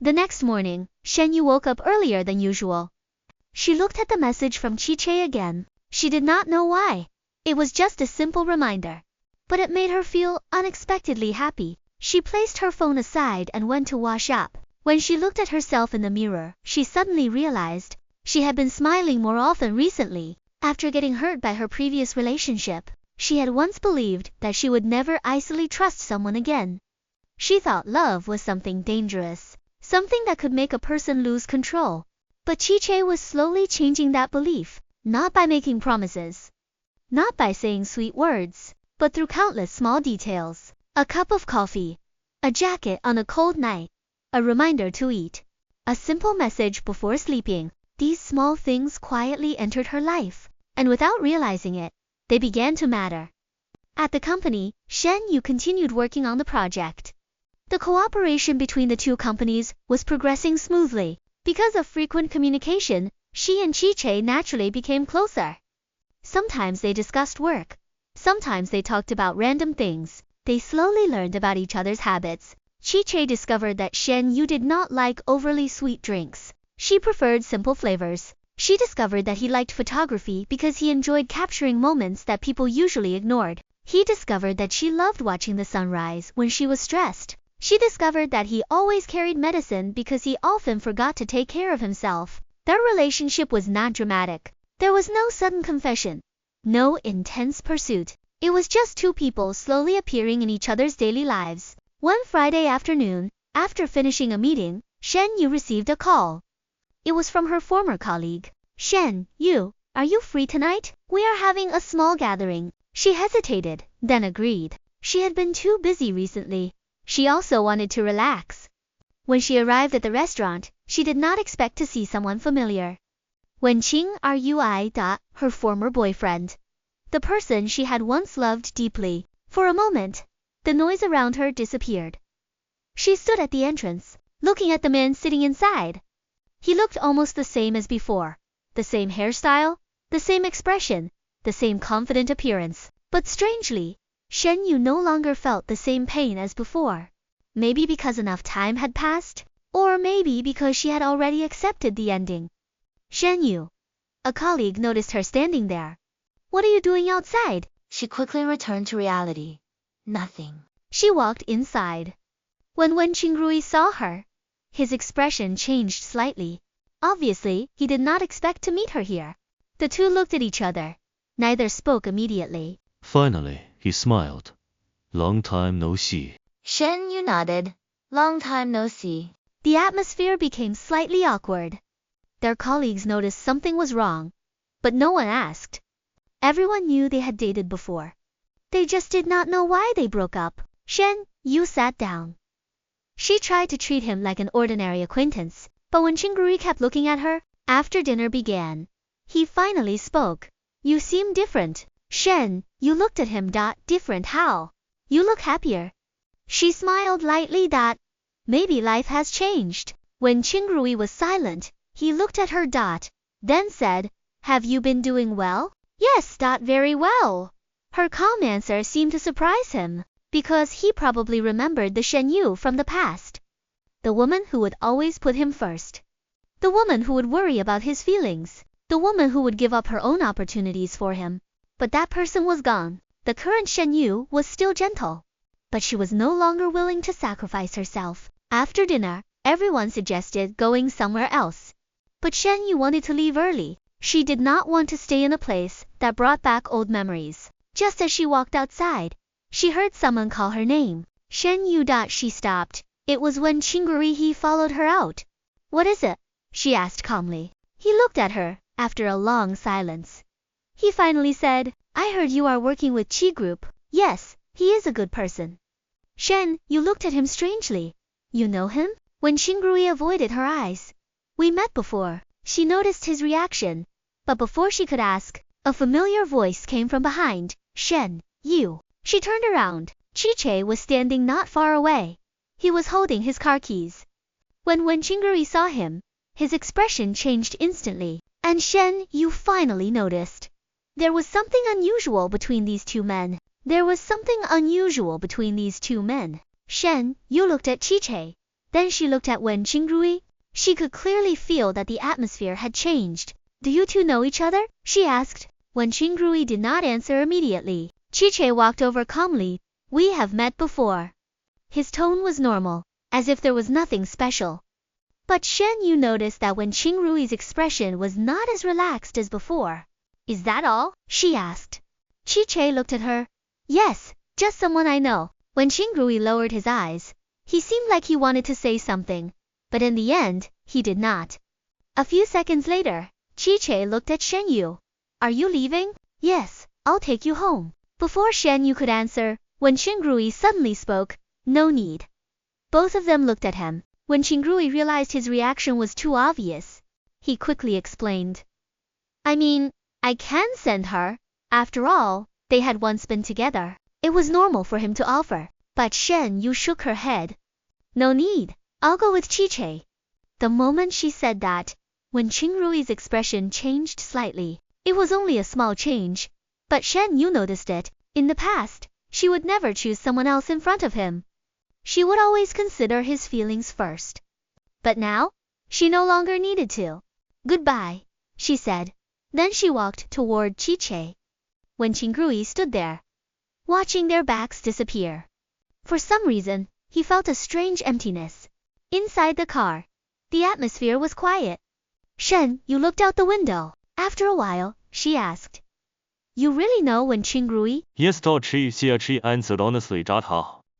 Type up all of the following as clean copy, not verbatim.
The next morning, Shen Yu woke up earlier than usual. She looked at the message from Chi-Che again. She did not know why. It was just a simple reminder. But it made her feel unexpectedly happy. She placed her phone aside and went to wash up. When she looked at herself in the mirror, she suddenly realized she had been smiling more often recently. After getting hurt by her previous relationship, she had once believed that she would never easily trust someone again. She thought love was something dangerous, something that could make a person lose control. But Chi-Che was slowly changing that belief, not by making promises, not by saying sweet words, but through countless small details. A cup of coffee, a jacket on a cold night, a reminder to eat, a simple message before sleeping. These small things quietly entered her life, and without realizing it, they began to matter. At the company, Shen Yu continued working on the project. The cooperation between the two companies was progressing smoothly. Because of frequent communication, she and Chi-Che naturally became closer. Sometimes they discussed work. Sometimes they talked about random things. They slowly learned about each other's habits. Chi-Che discovered that Shen Yu did not like overly sweet drinks. She preferred simple flavors. She discovered that he liked photography because he enjoyed capturing moments that people usually ignored. He discovered that she loved watching the sunrise when she was stressed. She discovered that he always carried medicine because he often forgot to take care of himself. Their relationship was not dramatic. There was no sudden confession, no intense pursuit. It was just two people slowly appearing in each other's daily lives. One Friday afternoon, after finishing a meeting, Shen Yu received a call. It was from her former colleague. Shen Yu, are you free tonight? We are having a small gathering. She hesitated, then agreed. She had been too busy recently. She also wanted to relax. When she arrived at the restaurant, she did not expect to see someone familiar. Wenqing Rui. Her former boyfriend. The person she had once loved deeply. For a moment, the noise around her disappeared. She stood at the entrance, looking at the man sitting inside. He looked almost the same as before. The same hairstyle, the same expression, the same confident appearance. But strangely, Shen Yu no longer felt the same pain as before. Maybe because enough time had passed, or maybe because she had already accepted the ending. Shen Yu. A colleague noticed her standing there. What are you doing outside? She quickly returned to reality. Nothing. She walked inside. When Wenqing saw her, his expression changed slightly. Obviously, he did not expect to meet her here. The two looked at each other. Neither spoke immediately. Finally, he smiled. Long time no see. Shen Yu nodded. Long time no see. The atmosphere became slightly awkward. Their colleagues noticed something was wrong, but no one asked. Everyone knew they had dated before. They just did not know why they broke up. Shen Yu sat down. She tried to treat him like an ordinary acquaintance, but when Qingrui kept looking at her, after dinner began, he finally spoke. You seem different. Shen Yu looked at him. Different how? You look happier. She smiled lightly. Maybe life has changed. When Qingrui was silent, he looked at her. Then said, have you been doing well? Yes. Very well. Her calm answer seemed to surprise him, because he probably remembered the Shen Yu from the past. The woman who would always put him first. The woman who would worry about his feelings. The woman who would give up her own opportunities for him. But that person was gone. The current Shen Yu was still gentle, but she was no longer willing to sacrifice herself. After dinner, everyone suggested going somewhere else. But Shen Yu wanted to leave early. She did not want to stay in a place that brought back old memories. Just as she walked outside, she heard someone call her name. Shen Yu. She stopped. It was when Qingrui followed her out. What is it? She asked calmly. He looked at her, after a long silence. He finally said, I heard you are working with Qi Group. Yes, he is a good person. Shen Yu looked at him strangely. You know him? When Qingrui avoided her eyes. We met before. She noticed his reaction, but before she could ask, a familiar voice came from behind. Shen Yu. She turned around. Chi-Che was standing not far away. He was holding his car keys. When Qingrui saw him, his expression changed instantly, and Shen Yu finally noticed. There was something unusual between these two men. There was something unusual between these two men. Shen Yu looked at Chi-Che. Then she looked at Wen Qingrui. She could clearly feel that the atmosphere had changed. Do you two know each other? She asked. Wen Qingrui did not answer immediately. Qiche walked over calmly. We have met before. His tone was normal, as if there was nothing special. But Shen Yu noticed that Wen Qingrui's expression was not as relaxed as before. Is that all? She asked. Qiche looked at her. Yes, just someone I know. Wen Qingrui lowered his eyes. He seemed like he wanted to say something, but in the end, he did not. A few seconds later, Qiche looked at Shen Yu. Are you leaving? Yes, I'll take you home. Before Shen Yu could answer, Wen Qingrui suddenly spoke. No need. Both of them looked at him. When Qingrui realized his reaction was too obvious, he quickly explained. I mean, I can send her. After all, they had once been together. It was normal for him to offer. But Shen Yu shook her head. No need. I'll go with Qiche. The moment she said that, when Qingrui's expression changed slightly, it was only a small change, but Shen Yu noticed it. In the past, she would never choose someone else in front of him. She would always consider his feelings first. But now, she no longer needed to. Goodbye, she said. Then she walked toward Qiche. When Qingrui stood there, watching their backs disappear. For some reason, he felt a strange emptiness. Inside the car, the atmosphere was quiet. Shen, you looked out the window. After a while, she asked. You really know Wen Qingrui? Yes, Qiche answered honestly.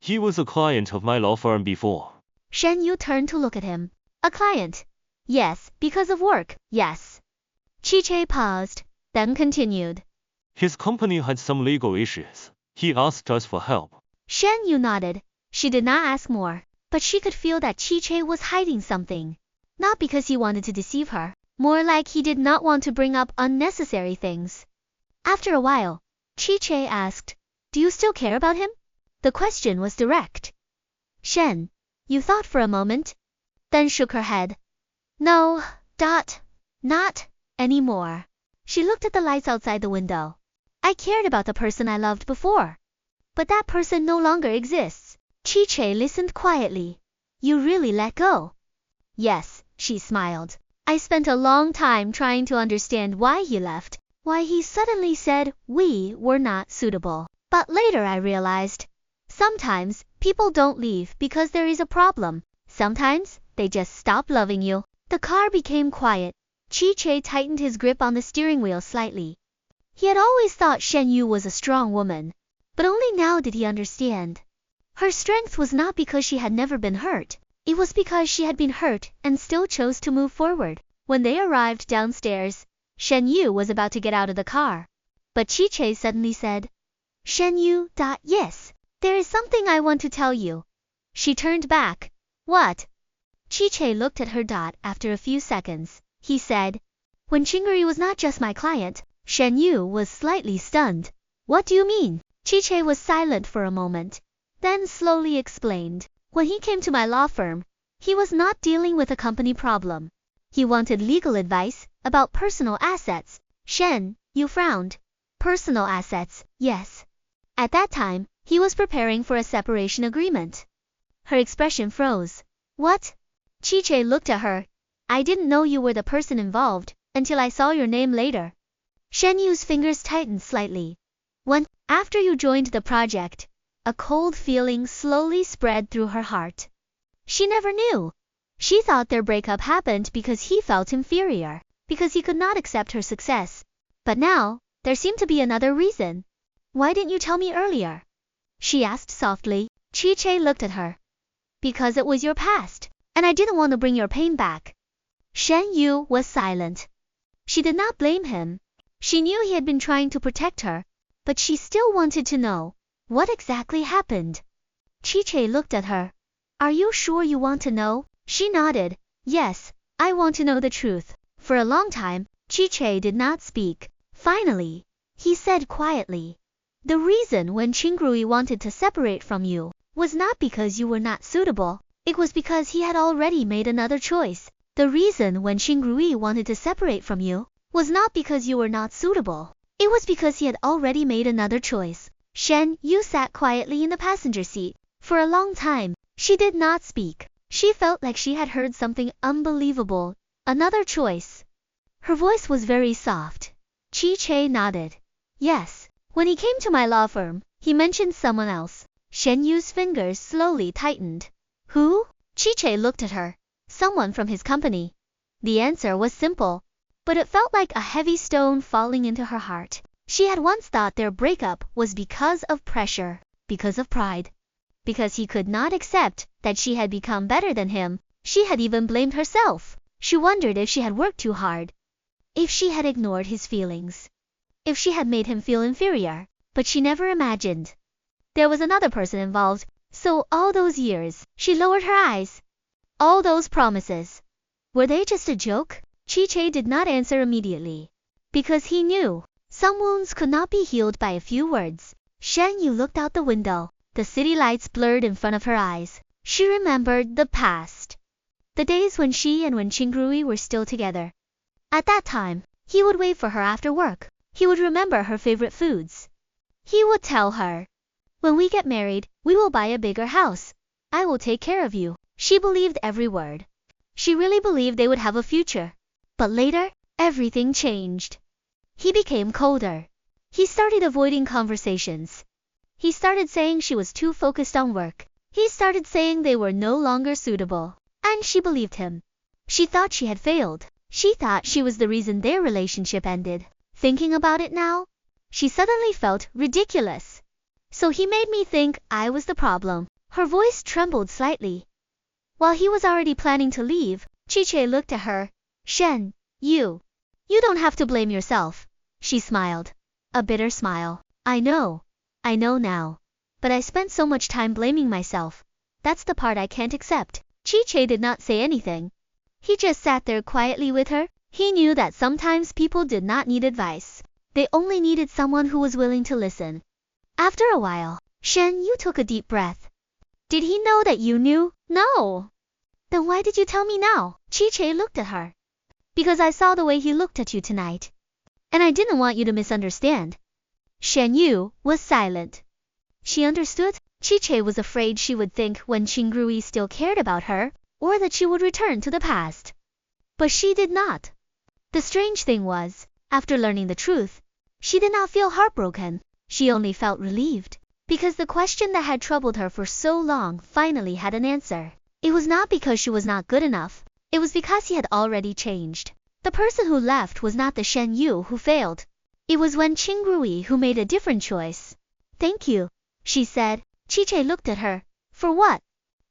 He was a client of my law firm before. Shen Yu turned to look at him. A client? Yes, because of work, yes. Qiche paused, then continued. His company had some legal issues. He asked us for help. Shen Yu nodded. She did not ask more, but she could feel that Qiche was hiding something. Not because he wanted to deceive her, more like he did not want to bring up unnecessary things. After a while, Qiche asked, Do you still care about him? The question was direct. Shen, you thought for a moment, then shook her head. No, not anymore. She looked at the lights outside the window. I cared about the person I loved before. But that person no longer exists. Qiche listened quietly. You really let go? Yes, she smiled. I spent a long time trying to understand why he left, why he suddenly said we were not suitable. But later I realized, sometimes people don't leave because there is a problem. Sometimes they just stop loving you. The car became quiet. Qiche tightened his grip on the steering wheel slightly. He had always thought Shen Yu was a strong woman, but only now did he understand. Her strength was not because she had never been hurt. It was because she had been hurt and still chose to move forward. When they arrived downstairs, Shen Yu was about to get out of the car. But Qiche suddenly said, Shen Yu, yes, there is something I want to tell you. She turned back. What? Qiche looked at her. After a few seconds, he said, When Qingrui was not just my client. Shen Yu was slightly stunned. What do you mean? Qiche was silent for a moment, then slowly explained. When he came to my law firm, he was not dealing with a company problem. He wanted legal advice about personal assets. Shen Yu frowned. Personal assets, yes. At that time, he was preparing for a separation agreement. Her expression froze. What? Qiche looked at her. I didn't know you were the person involved until I saw your name later. Shen Yu's fingers tightened slightly. After you joined the project, a cold feeling slowly spread through her heart. She never knew. She thought their breakup happened because he felt inferior, because he could not accept her success. But now, there seemed to be another reason. Why didn't you tell me earlier? She asked softly. Qiche looked at her. Because it was your past, and I didn't want to bring your pain back. Shen Yu was silent. She did not blame him. She knew he had been trying to protect her, but she still wanted to know, what exactly happened? Qiche looked at her. Are you sure you want to know? She nodded. Yes, I want to know the truth. For a long time, Qiche did not speak. Finally, he said quietly, the reason when Qingrui wanted to separate from you was not because you were not suitable. It was because he had already made another choice. The reason when Qingrui wanted to separate from you was not because you were not suitable. It was because he had already made another choice. Shen Yu sat quietly in the passenger seat. For a long time, she did not speak. She felt like she had heard something unbelievable. Another choice. Her voice was very soft. Chi-Che nodded. Yes. When he came to my law firm, he mentioned someone else. Shen Yu's fingers slowly tightened. Who? Chi-Che looked at her. Someone from his company. The answer was simple, but it felt like a heavy stone falling into her heart. She had once thought their breakup was because of pressure, because of pride, because he could not accept that she had become better than him. She had even blamed herself. She wondered if she had worked too hard, if she had ignored his feelings, if she had made him feel inferior. But she never imagined there was another person involved. So all those years, she lowered her eyes. All those promises, were they just a joke? Chi-Che did not answer immediately, because he knew some wounds could not be healed by a few words. Shen Yu looked out the window. The city lights blurred in front of her eyes. She remembered the past, the days when she and Qingrui were still together. At that time, he would wait for her after work. He would remember her favorite foods. He would tell her, when we get married, we will buy a bigger house. I will take care of you. She believed every word. She really believed they would have a future. But later, everything changed. He became colder. He started avoiding conversations. He started saying she was too focused on work. He started saying they were no longer suitable. And she believed him. She thought she had failed. She thought she was the reason their relationship ended. Thinking about it now, she suddenly felt ridiculous. So he made me think I was the problem. Her voice trembled slightly. While he was already planning to leave, Chi-Che looked at her. Shen, you don't have to blame yourself. She smiled. A bitter smile. I know now. But I spent so much time blaming myself. That's the part I can't accept. Chi-Che did not say anything. He just sat there quietly with her. He knew that sometimes people did not need advice. They only needed someone who was willing to listen. After a while, Shen Yu took a deep breath. Did he know that you knew? No. Then why did you tell me now? Chi-Che looked at her. Because I saw the way he looked at you tonight. And I didn't want you to misunderstand. Shen Yu was silent. She understood. Chi-Che was afraid she would think Qingrui still cared about her, or that she would return to the past. But she did not. The strange thing was, after learning the truth, she did not feel heartbroken. She only felt relieved, because the question that had troubled her for so long finally had an answer. It was not because she was not good enough. It was because he had already changed. The person who left was not the Shen Yu who failed. It was Qingrui who made a different choice. Thank you, she said. Chi-Che looked at her. For what?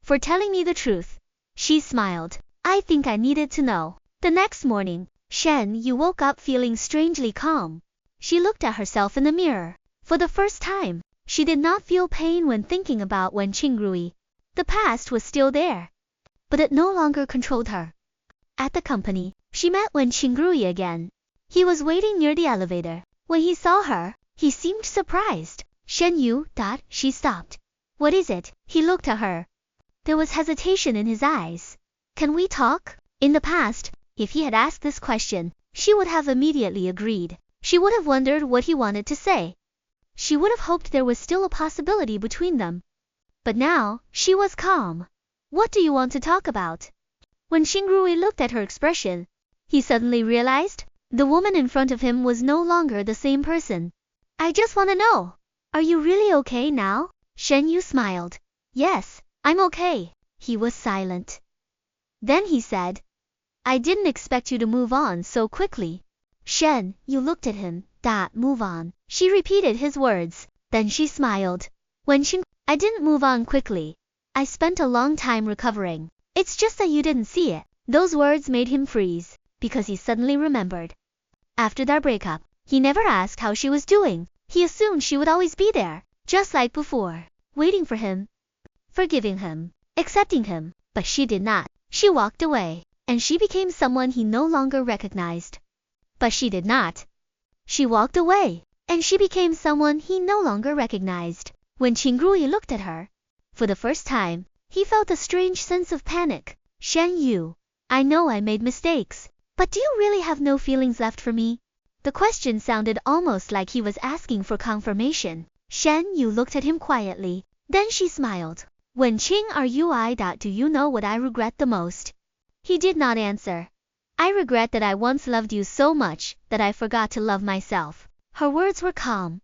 For telling me the truth. She smiled. I think I needed to know. The next morning, Shen Yu woke up feeling strangely calm. She looked at herself in the mirror. For the first time, she did not feel pain when thinking about Qingrui. The past was still there, but it no longer controlled her. At the company, she met Qingrui again. He was waiting near the elevator. When he saw her, he seemed surprised. Shen Yu, she stopped. What is it? He looked at her. There was hesitation in his eyes. Can we talk? In the past, if he had asked this question, she would have immediately agreed. She would have wondered what he wanted to say. She would have hoped there was still a possibility between them. But now, she was calm. What do you want to talk about? When Qingrui looked at her expression, he suddenly realized the woman in front of him was no longer the same person. I just want to know, are you really okay now? Shen Yu smiled. Yes, I'm okay. He was silent. Then he said, I didn't expect you to move on so quickly. Shen Yu looked at him. Move on. She repeated his words. Then she smiled. I didn't move on quickly. I spent a long time recovering. It's just that you didn't see it. Those words made him freeze, because he suddenly remembered. After their breakup, he never asked how she was doing. He assumed she would always be there, just like before, waiting for him, forgiving him, accepting him. But she did not. She walked away, and she became someone he no longer recognized. But she did not. She walked away, and she became someone he no longer recognized. When Qingrui looked at her, for the first time, he felt a strange sense of panic. Shen Yu, I know I made mistakes, but do you really have no feelings left for me? The question sounded almost like he was asking for confirmation. Shen Yu looked at him quietly. Then she smiled. Wenqing, are you I? Do you know what I regret the most? He did not answer. I regret that I once loved you so much that I forgot to love myself. Her words were calm,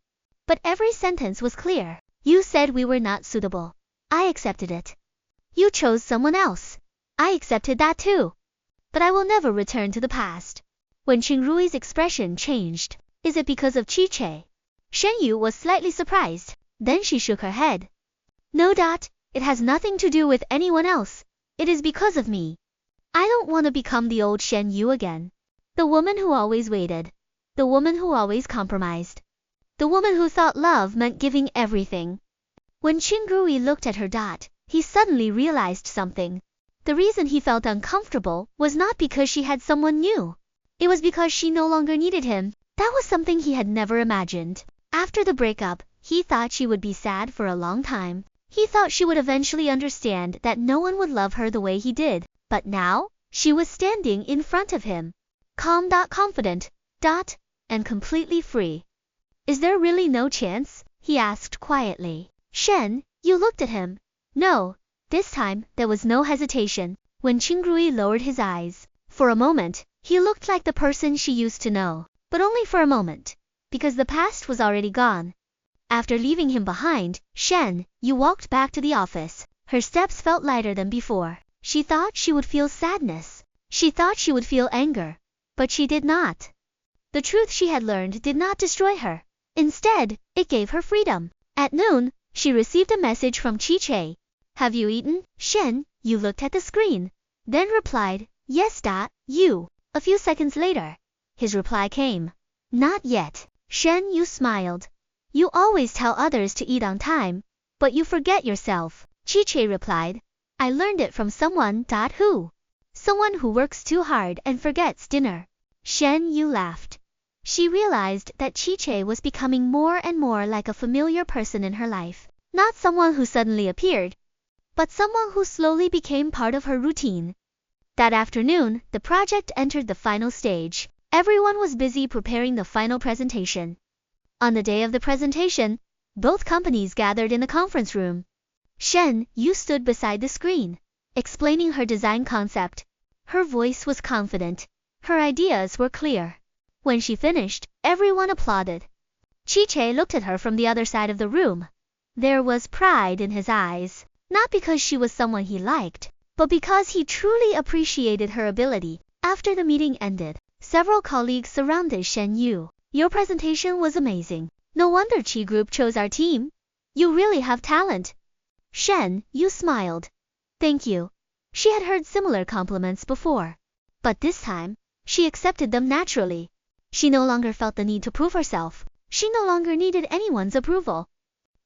but every sentence was clear. You said we were not suitable. I accepted it. You chose someone else. I accepted that too. But I will never return to the past. When Qingrui's expression changed. Is it because of Qiqi? Shen Yu was slightly surprised. Then she shook her head. No. It has nothing to do with anyone else. It is because of me. I don't want to become the old Shen Yu again. The woman who always waited. The woman who always compromised. The woman who thought love meant giving everything. When Qingrui looked at her. He suddenly realized something. The reason he felt uncomfortable was not because she had someone new. It was because she no longer needed him. That was something he had never imagined. After the breakup, he thought she would be sad for a long time. He thought she would eventually understand that no one would love her the way he did. But now, she was standing in front of him. Calm. Confident. And completely free. Is there really no chance? He asked quietly. Shen, you looked at him. No. This time, there was no hesitation. When Qingrui lowered his eyes, for a moment, he looked like the person she used to know. But only for a moment. Because the past was already gone. After leaving him behind, Shen Yu walked back to the office. Her steps felt lighter than before. She thought she would feel sadness. She thought she would feel anger. But she did not. The truth she had learned did not destroy her. Instead, it gave her freedom. At noon, she received a message from Qiqi. Have you eaten? Shen Yu looked at the screen. Then replied, yes. You. A few seconds later, his reply came. Not yet. Shen Yu smiled. You always tell others to eat on time, but you forget yourself. Qiqi replied. I learned it from someone. Who? Someone who works too hard and forgets dinner. Shen Yu laughed. She realized that Qiqi was becoming more and more like a familiar person in her life. Not someone who suddenly appeared, but someone who slowly became part of her routine. That afternoon, the project entered the final stage. Everyone was busy preparing the final presentation. On the day of the presentation, both companies gathered in the conference room. Shen Yu stood beside the screen, explaining her design concept. Her voice was confident. Her ideas were clear. When she finished, everyone applauded. Qiqi looked at her from the other side of the room. There was pride in his eyes, not because she was someone he liked, but because he truly appreciated her ability. After the meeting ended, several colleagues surrounded Shen Yu. Your presentation was amazing. No wonder Qi Group chose our team. You really have talent. Shen Yu smiled. Thank you. She had heard similar compliments before. But this time, she accepted them naturally. She no longer felt the need to prove herself. She no longer needed anyone's approval.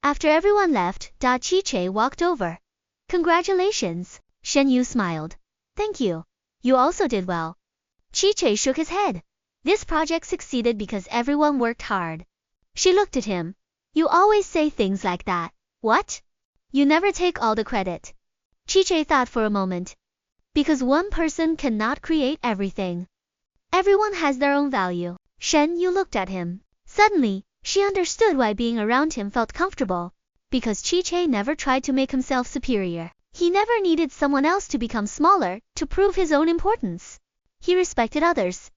After everyone left, Qiqi walked over. Congratulations. Shen Yu smiled. Thank you. You also did well. Qiqi shook his head. This project succeeded because everyone worked hard. She looked at him. You always say things like that. What? You never take all the credit. Qiqi thought for a moment. Because one person cannot create everything. Everyone has their own value. Shen Yu looked at him. Suddenly, she understood why being around him felt comfortable. Because Qiqi never tried to make himself superior. He never needed someone else to become smaller to prove his own importance. He respected others,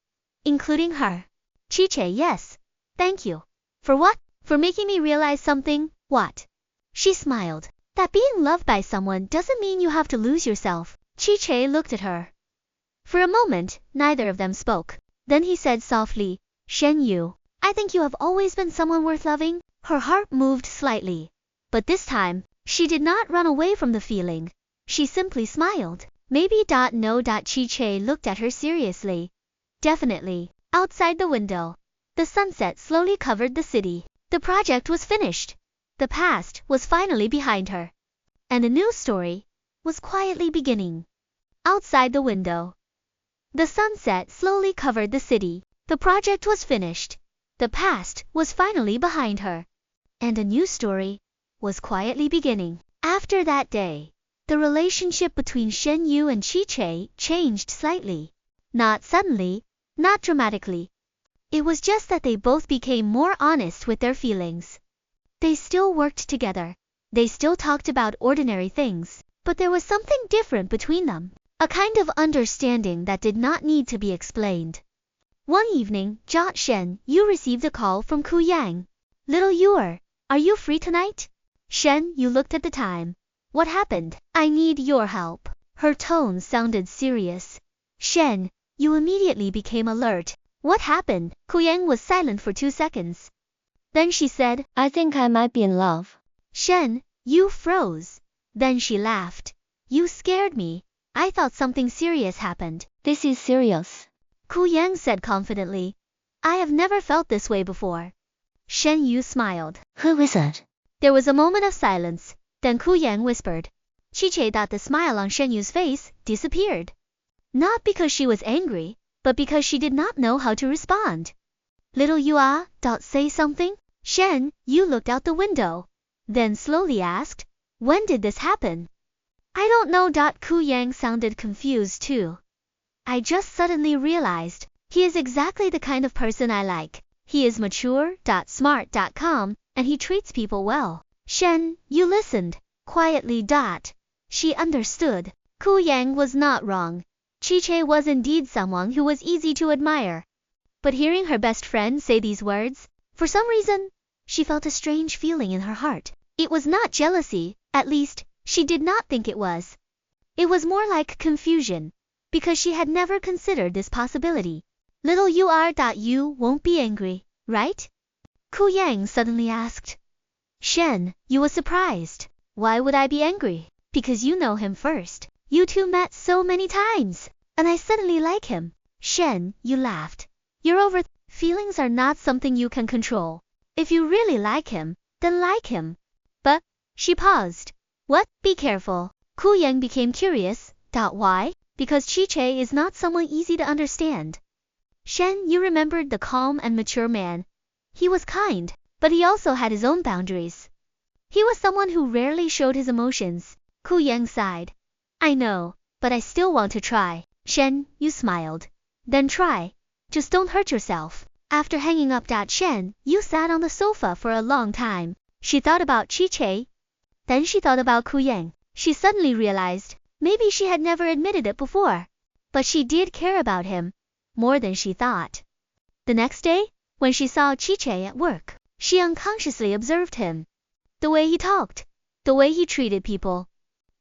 including her. Qiqi, yes. Thank you. For what? For making me realize something. What? She smiled. That being loved by someone doesn't mean you have to lose yourself. Qiqi looked at her. For a moment, neither of them spoke. Then he said softly, Shen Yu, I think you have always been someone worth loving. Her heart moved slightly. But this time, she did not run away from the feeling. She simply smiled. Maybe. No. Qiqi looked at her seriously. Definitely. Outside the window, the sunset slowly covered the city. The project was finished. The past was finally behind her. And a new story was quietly beginning. Outside the window, the sunset slowly covered the city. The project was finished. The past was finally behind her. And a new story was quietly beginning. After that day, the relationship between Shen Yu and Qiqi changed slightly. Not suddenly, not dramatically. It was just that they both became more honest with their feelings. They still worked together, They still talked about ordinary things, but there was something different between them, a kind of understanding that did not need to be explained. One evening, Shen Yu received a call from Ku Yang. Little Yu, are you free tonight? Shen Yu looked at the time. What happened? I need your help. Her tone sounded serious. Shen Yu immediately became alert. What happened? Ku Yang was silent for 2 seconds. Then she said, I think I might be in love. Shen Yu froze. Then she laughed. You scared me. I thought something serious happened. This is serious. Ku Yang said confidently. I have never felt this way before. Shen Yu smiled. Who is it? There was a moment of silence. Then Ku Yang whispered. Chi thought the smile on Shen Yu's face disappeared. Not because she was angry, but because she did not know how to respond. Little Yu say something? Shen Yu looked out the window. Then slowly asked, when did this happen? I don't know. Ku Yang sounded confused too. I just suddenly realized, he is exactly the kind of person I like. He is mature, smart, calm, and he treats people well. Shen Yu listened, quietly. She understood. Ku Yang was not wrong. Chi was indeed someone who was easy to admire. But hearing her best friend say these words, for some reason, she felt a strange feeling in her heart. It was not jealousy, at least, she did not think it was. It was more like confusion, because she had never considered this possibility. Little you won't be angry, right? Ku Yang suddenly asked. Shen Yu was surprised. Why would I be angry? Because you know him first. You two met so many times, and I suddenly like him. Shen Yu laughed. You're over. Feelings are not something you can control. If you really like him, then like him. But, she paused. What? Be careful. Ku Yang became curious. Why? Because Chi is not someone easy to understand. Shen Yu remembered the calm and mature man. He was kind, but he also had his own boundaries. He was someone who rarely showed his emotions. Ku Yang sighed. I know, but I still want to try. Shen Yu smiled. Then try. Just don't hurt yourself. After hanging up, Shen Yu sat on the sofa for a long time. She thought about Chi. Then she thought about Ku Yang. She suddenly realized, maybe she had never admitted it before, but she did care about him, more than she thought. The next day, when she saw Chi at work, she unconsciously observed him. The way he talked, the way he treated people,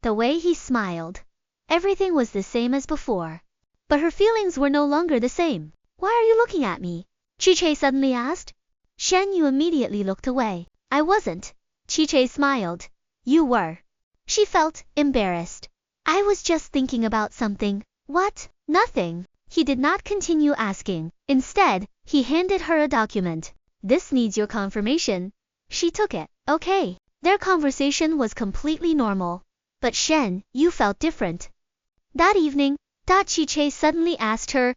the way he smiled. Everything was the same as before. But her feelings were no longer the same. Why are you looking at me? Chi suddenly asked. Shen Yu immediately looked away. I wasn't. Chi smiled. You were. She felt embarrassed. I was just thinking about something. What? Nothing. He did not continue asking. Instead, he handed her a document. This needs your confirmation. She took it. Okay. Their conversation was completely normal. But Shen Yu felt different. That evening, Chi suddenly asked her,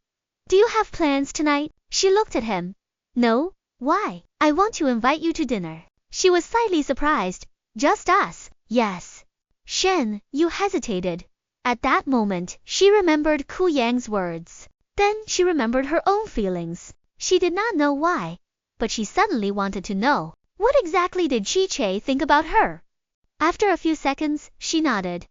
do you have plans tonight? She looked at him. No. Why? I want to invite you to dinner. She was slightly surprised. Just us? Yes. Shen Yu hesitated. At that moment, she remembered Ku Yang's words. Then she remembered her own feelings. She did not know why, but she suddenly wanted to know. What exactly did Chi think about her? After a few seconds, she nodded.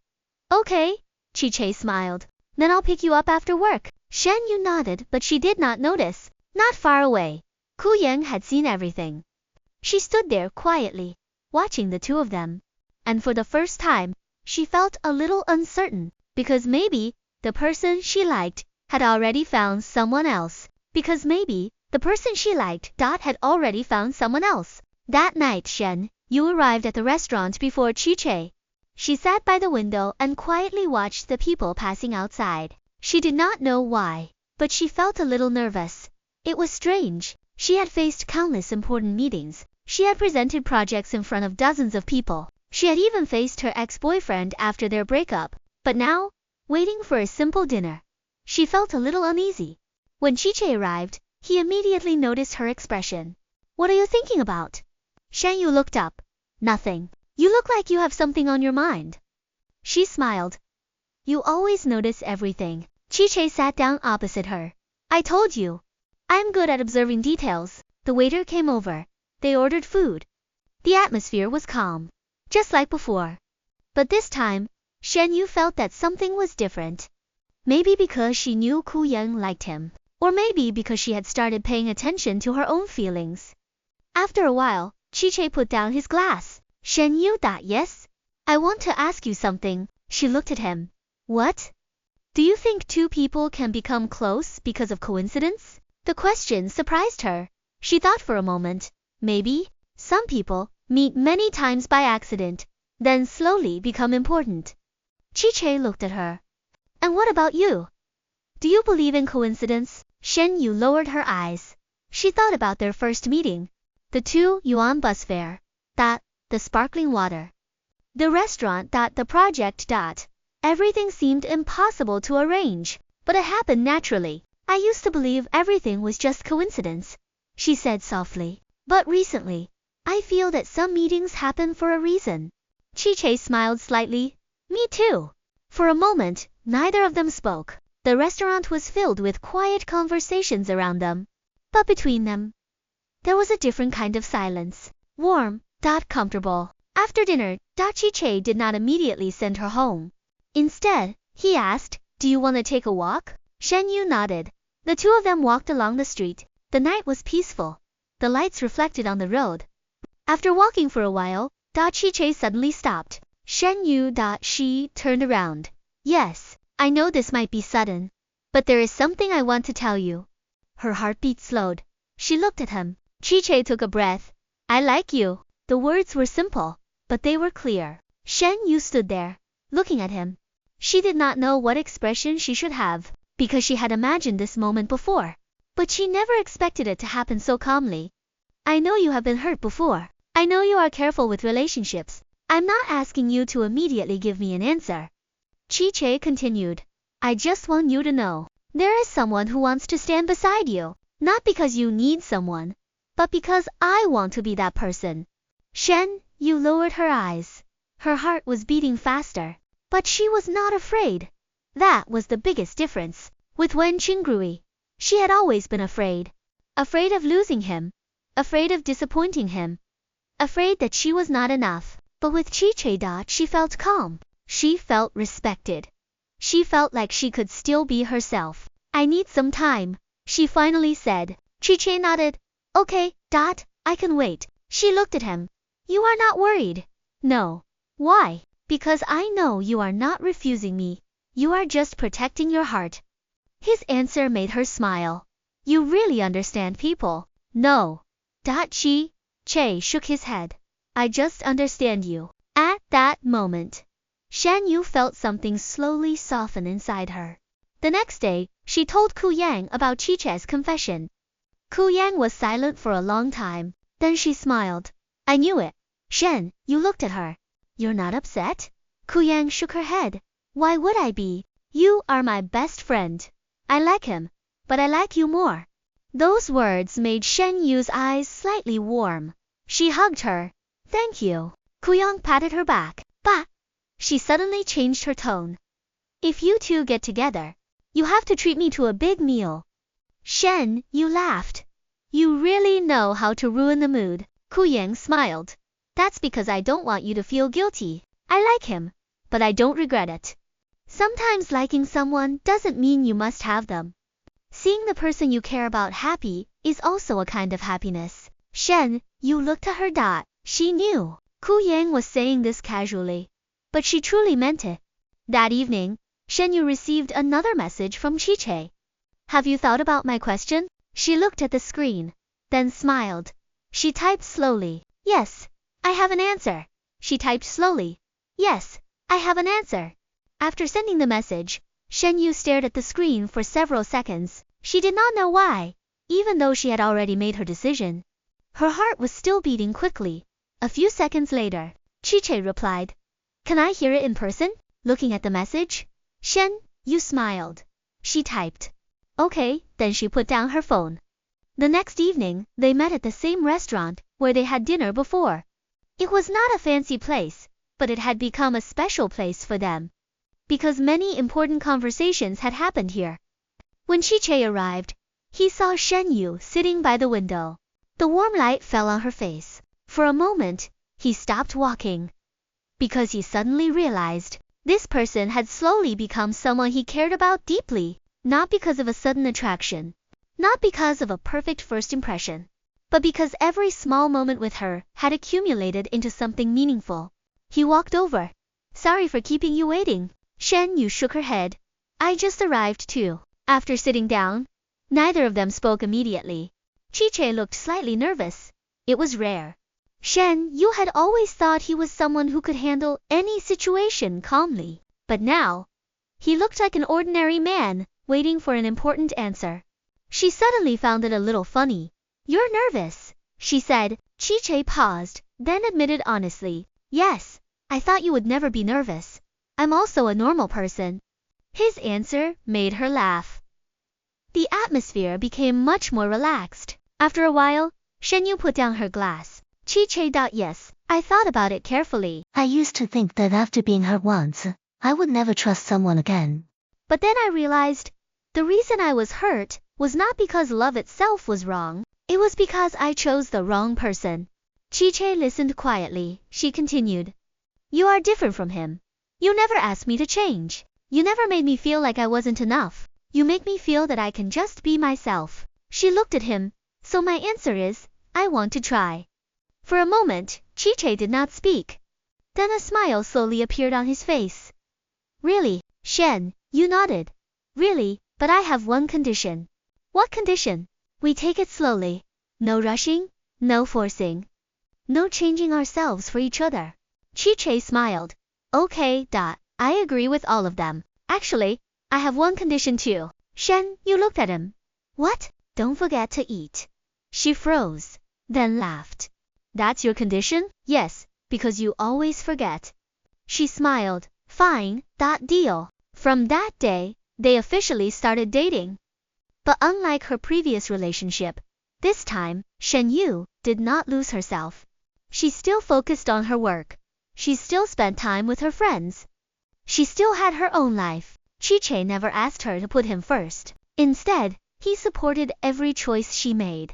Okay. Chi smiled. Then I'll pick you up after work. Shen Yu nodded, but she did not notice. Not far away, Ku Yang had seen everything. She stood there quietly, watching the two of them. And for the first time, she felt a little uncertain, because maybe the person she liked had already found someone else. Because maybe the person she liked had already found someone else. That night, Shen Yu arrived at the restaurant before Chi. She sat by the window and quietly watched the people passing outside. She did not know why, but she felt a little nervous. It was strange. She had faced countless important meetings. She had presented projects in front of dozens of people. She had even faced her ex-boyfriend after their breakup. But now, waiting for a simple dinner, she felt a little uneasy. When Chi arrived, he immediately noticed her expression. What are you thinking about? Shen Yu looked up. Nothing. You look like you have something on your mind. She smiled. You always notice everything. Chi sat down opposite her. I told you. I'm good at observing details. The waiter came over. They ordered food. The atmosphere was calm. just like before. But this time, Shen Yu felt that something was different. Maybe because she knew Ku Yang liked him, or maybe because she had started paying attention to her own feelings. After a while, Chi-Che put down his glass. Shen Yu thought, yes? I want to ask you something. She looked at him. What? Do you think two people can become close because of coincidence? The question surprised her. She thought for a moment. Maybe. Some people meet many times by accident, then slowly become important. Chi-Che looked at her. And what about you? Do you believe in coincidence? Shen Yu lowered her eyes. She thought about their first meeting. The 2-yuan bus fare. The sparkling water. The restaurant. The project. Everything seemed impossible to arrange, but it happened naturally. I used to believe everything was just coincidence, she said softly. But recently, I feel that some meetings happen for a reason. Chi-Che smiled slightly. Me too. For a moment, neither of them spoke. The restaurant was filled with quiet conversations around them. But between them, there was a different kind of silence. Warm, comfortable. After dinner, Chi-Che did not immediately send her home. Instead, he asked, do you want to take a walk? Shen Yu nodded. The two of them walked along the street. The night was peaceful. The lights reflected on the road. After walking for a while, Chi-Che suddenly stopped. Shen Yu. She turned around. Yes, I know this might be sudden, but there is something I want to tell you. Her heartbeat slowed. She looked at him. Chi-Che took a breath. I like you. The words were simple, but they were clear. Shen Yu stood there, looking at him. She did not know what expression she should have, because she had imagined this moment before. But she never expected it to happen so calmly. I know you have been hurt before. I know you are careful with relationships. I'm not asking you to immediately give me an answer. Chi-Che continued. I just want you to know, there is someone who wants to stand beside you, not because you need someone, but because I want to be that person. Shen Yu lowered her eyes. Her heart was beating faster, but she was not afraid. That was the biggest difference. With Wen Qingrui, she had always been afraid. Afraid of losing him. Afraid of disappointing him. Afraid that she was not enough. But with Chi-Che, she felt calm. She felt respected. She felt like she could still be herself. I need some time, she finally said. Chi-Che nodded. Okay, I can wait. She looked at him. You are not worried? No. Why? Because I know you are not refusing me. You are just protecting your heart. His answer made her smile. You really understand people. No. Chi-Che shook his head. I just understand you. At that moment, Shen Yu felt something slowly soften inside her. The next day, she told Ku Yang about Chi-Che's confession. Ku Yang was silent for a long time. Then she smiled. I knew it. Shen Yu looked at her. You're not upset? Ku Yang shook her head. Why would I be? You are my best friend. I like him, but I like you more. Those words made Shen Yu's eyes slightly warm. She hugged her. Thank you. Ku Yang patted her back. But she suddenly changed her tone. If you two get together, you have to treat me to a big meal. Shen Yu laughed. You really know how to ruin the mood. Ku Yang smiled. That's because I don't want you to feel guilty. I like him, but I don't regret it. Sometimes liking someone doesn't mean you must have them. Seeing the person you care about happy is also a kind of happiness. Shen Yu looked at her. She knew Ku Yang was saying this casually, but she truly meant it. That evening, Shen Yu received another message from Chi-Che. Have you thought about my question? She looked at the screen, then smiled. She typed slowly. Yes, I have an answer. She typed slowly. Yes, I have an answer. After sending the message, Shen Yu stared at the screen for several seconds. She did not know why, even though she had already made her decision. Her heart was still beating quickly. A few seconds later, Chi-Che replied. Can I hear it in person? Looking at the message, Shen Yu smiled. She typed. Okay, then she put down her phone. The next evening, they met at the same restaurant where they had dinner before. It was not a fancy place, but it had become a special place for them, because many important conversations had happened here. When Chi-Che arrived, he saw Shen Yu sitting by the window. The warm light fell on her face. For a moment, he stopped walking. because he suddenly realized this person had slowly become someone he cared about deeply, not because of a sudden attraction, not because of a perfect first impression, but because every small moment with her had accumulated into something meaningful. He walked over. Sorry for keeping you waiting. Shen Yu shook her head. I just arrived too. After sitting down, neither of them spoke immediately. Chi-Che looked slightly nervous. It was rare. Shen Yu had always thought he was someone who could handle any situation calmly, but now, he looked like an ordinary man, waiting for an important answer. She suddenly found it a little funny. You're nervous, she said. Chi-Che paused, then admitted honestly, yes, I thought you would never be nervous. I'm also a normal person. His answer made her laugh. The atmosphere became much more relaxed. After a while, Shen Yu put down her glass. Chi-Che. Yes, I thought about it carefully. I used to think that after being hurt once, I would never trust someone again. But then I realized, the reason I was hurt was not because love itself was wrong, it was because I chose the wrong person. Chi-Che listened quietly. She continued. You are different from him. You never asked me to change. You never made me feel like I wasn't enough. You make me feel that I can just be myself. She looked at him. So my answer is, I want to try. For a moment, Chi-Che did not speak. Then a smile slowly appeared on his face. Really, Shen, you nodded. Really, but I have one condition. What condition? We take it slowly. No rushing, no forcing. No changing ourselves for each other. Chi-Che smiled. Okay. I agree with all of them. Actually, I have one condition too. Shen, you looked at him. What? Don't forget to eat. She froze, then laughed. That's your condition? Yes, because you always forget. She smiled. Fine. Deal. From that day, they officially started dating. But unlike her previous relationship, this time, Shen Yu did not lose herself. She still focused on her work. She still spent time with her friends. She still had her own life. Chi-Che never asked her to put him first. Instead, he supported every choice she made.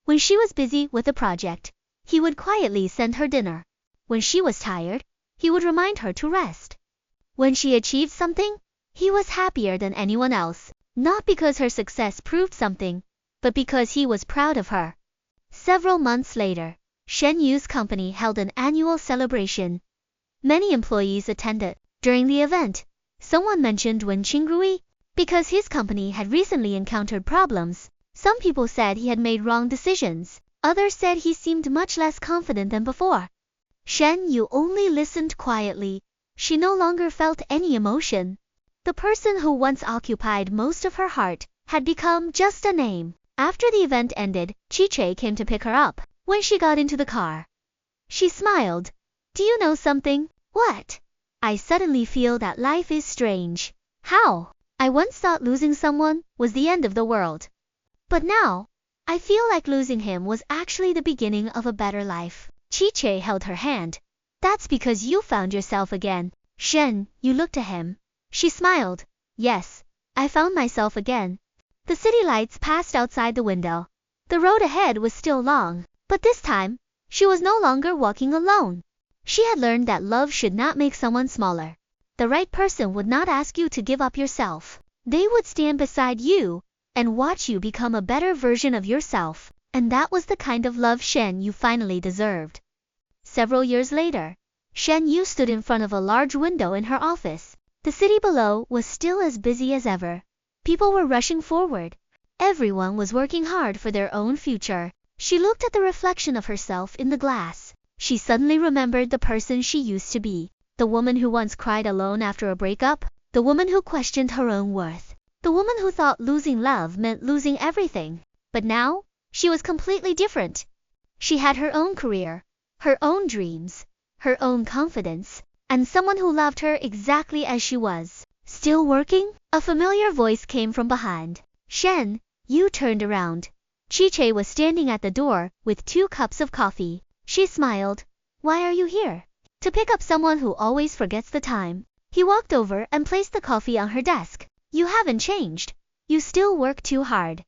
When she was busy with a project, he would quietly send her dinner. When she was tired, he would remind her to rest. When she achieved something, he was happier than anyone else, not because her success proved something, but because he was proud of her. Several months later, Shen Yu's company held an annual celebration. Many employees attended. During the event, someone mentioned Wen Qingrui, because his company had recently encountered problems. Some people said he had made wrong decisions. Others said he seemed much less confident than before. Shen Yu only listened quietly. She no longer felt any emotion. The person who once occupied most of her heart had become just a name. After the event ended, Chi-Che came to pick her up. When she got into the car, she smiled. Do you know something? What? I suddenly feel that life is strange. How? I once thought losing someone was the end of the world. But now, I feel like losing him was actually the beginning of a better life. Chi-Che held her hand. That's because you found yourself again. Shen, you looked at him. She smiled. Yes, I found myself again. The city lights passed outside the window. The road ahead was still long, but this time, she was no longer walking alone. She had learned that love should not make someone smaller. The right person would not ask you to give up yourself. They would stand beside you and watch you become a better version of yourself. And that was the kind of love Shen Yu finally deserved. Several years later, Shen Yu stood in front of a large window in her office. The city below was still as busy as ever. People were rushing forward. Everyone was working hard for their own future. She looked at the reflection of herself in the glass. She suddenly remembered the person she used to be. The woman who once cried alone after a breakup. The woman who questioned her own worth. The woman who thought losing love meant losing everything. But now, she was completely different. She had her own career, her own dreams, her own confidence, and someone who loved her exactly as she was. Still working? A familiar voice came from behind. Shen, you turned around. Chi-Che was standing at the door with 2 cups of coffee. She smiled. Why are you here? To pick up someone who always forgets the time. He walked over and placed the coffee on her desk. You haven't changed. You still work too hard.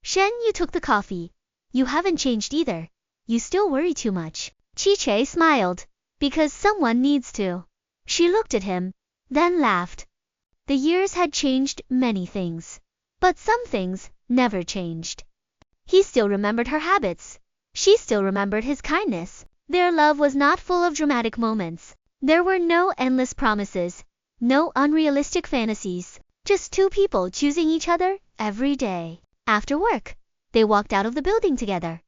Shen, you took the coffee. You haven't changed either. You still worry too much. Chi-Che smiled. Because someone needs to. She looked at him, then laughed. The years had changed many things. But some things never changed. He still remembered her habits. She still remembered his kindness. Their love was not full of dramatic moments. There were no endless promises, no unrealistic fantasies, just two people choosing each other every day. After work, they walked out of the building together.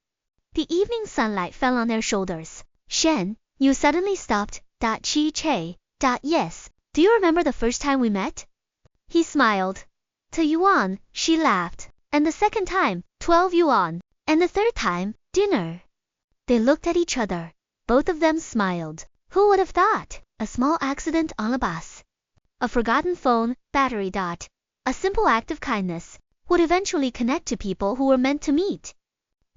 The evening sunlight fell on their shoulders. Shen, you suddenly stopped. Chi-che. Yes. Do you remember the first time we met? He smiled. To yuan, she laughed. And the second time, 12 yuan. And the third time, dinner. They looked at each other. Both of them smiled. Who would have thought? A small accident on a bus, a forgotten phone, battery. A simple act of kindness would eventually connect to people who were meant to meet.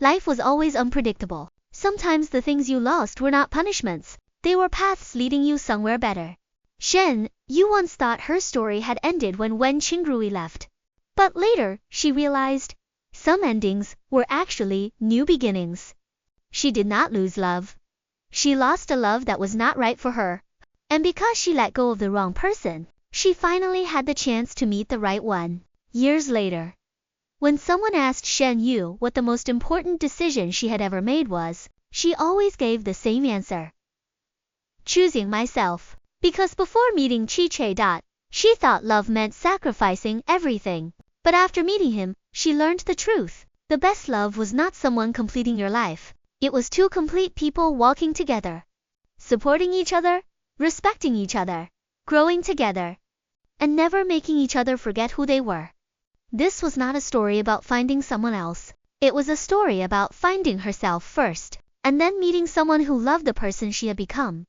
Life was always unpredictable. Sometimes the things you lost were not punishments. They were paths leading you somewhere better. Shen, you once thought her story had ended when Wen Qingrui left. But later, she realized, some endings were actually new beginnings. She did not lose love. She lost a love that was not right for her. And because she let go of the wrong person, she finally had the chance to meet the right one. Years later, when someone asked Shen Yu what the most important decision she had ever made was, she always gave the same answer. Choosing myself. Because before meeting Chi-che. She thought love meant sacrificing everything. But after meeting him, she learned the truth. The best love was not someone completing your life. It was two complete people walking together, supporting each other, respecting each other, growing together, and never making each other forget who they were. This was not a story about finding someone else. It was a story about finding herself first, and then meeting someone who loved the person she had become.